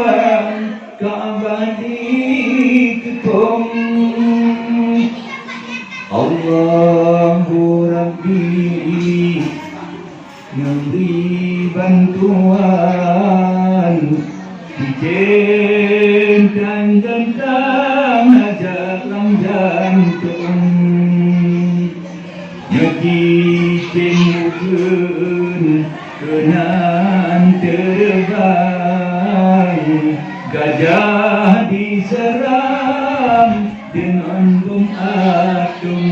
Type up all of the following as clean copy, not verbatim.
tuan Ka'bah dikepung. Allahu Rabbi memberi bantuan dan tentang ajaran jantung nyekitin mungkin kenan terbang gajah diserang dengan bom atom.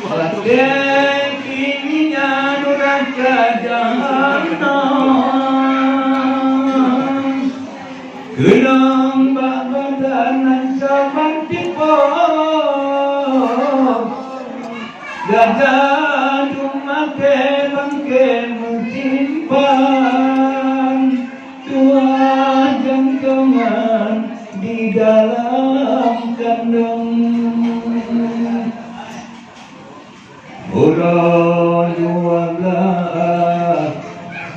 Pakai kininya neraka jahanam, gelombang badanan zaman tipu, gajah dumake bangke mentimpan, tuah jantungan di dalam kandung. Orang jualah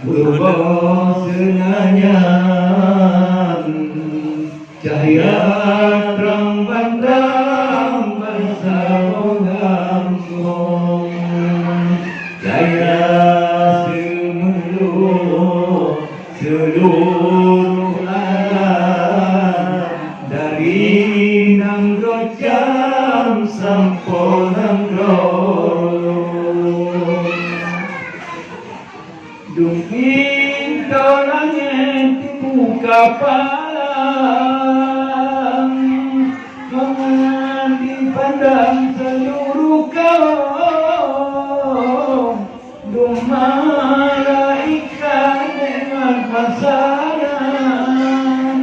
berbosanya cahaya terang pandang bersambung jaya seluruh alam dari 6 jam sampai 6 Dungin dolangnya buka palang, jangan dipandang seluruh kaum. Dung malaikat dengan pasangan,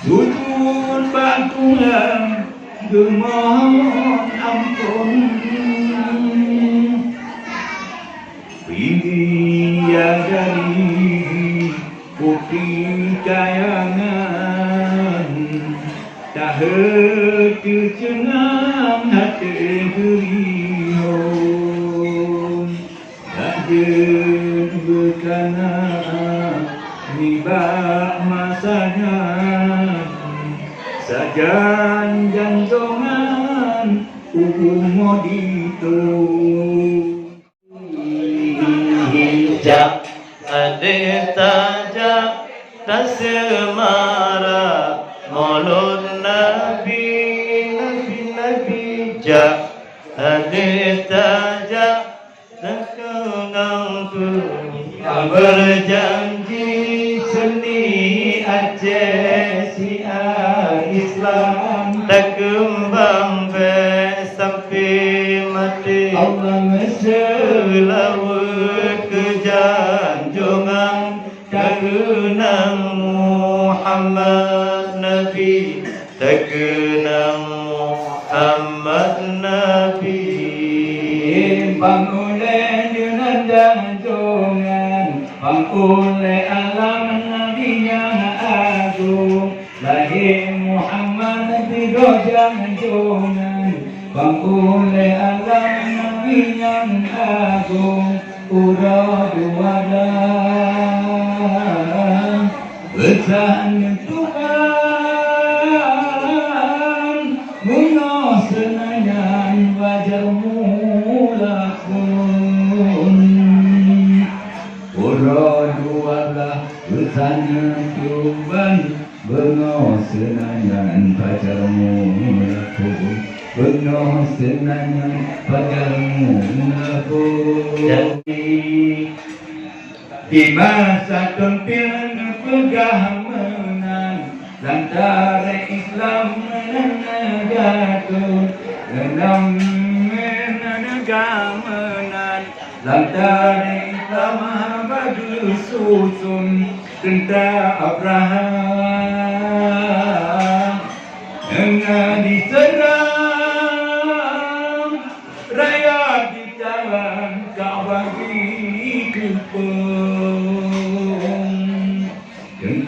sujud batuan memohon ampun. Dia dari putih kayangan tak hati cengang hati beriung tak berkana nibak masanya sajan jantungan umur ditung. Jak adik tajak tasemara mulut Nabi jak adik tajak terkenangku berjanji seni Aceh Syiar Islam tak kembang sampai mati Allah selawat kejanjungan terkenang Muhammad Nabi terkenang Muhammad Nabi. Bangunlah dengan jantungan, bangunlah alam Nabi yang agung, lahir Muhammad Nabi jantungan, bangunlah alam Nabi yang agung, uradu wadah bersama Tuhan, bunga senayan wajar mulakun, uradu wadah bersama Tuhan, bunga senayan wajar mulakun, bunga senayan wajar mulakun. Di masa kempian pegah menang, lantara Islam menegakkan, enam menegakkan, lantara Islam bagi susun tentang Abraham, dengan diserang rakyat di jalan Ka'bah dikepung.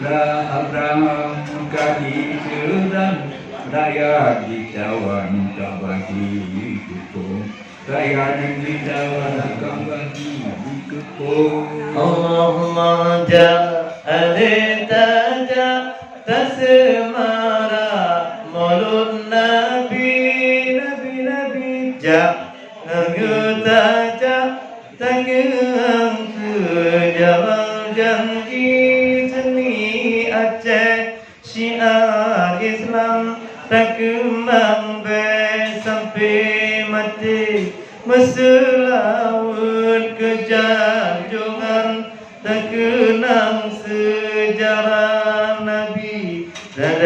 Abraham kali serang rakyat di cawan Ka'bah dikepung, rakyat di cawan Ka'bah dikepung. Allahumma ja'alta tasmara maulud Nabi Nangguta tangang sejarah janji seni Aceh syiar Islam tak kembang sampai mati Meselaut kejanjungan tak kenang sejarah Nabi dan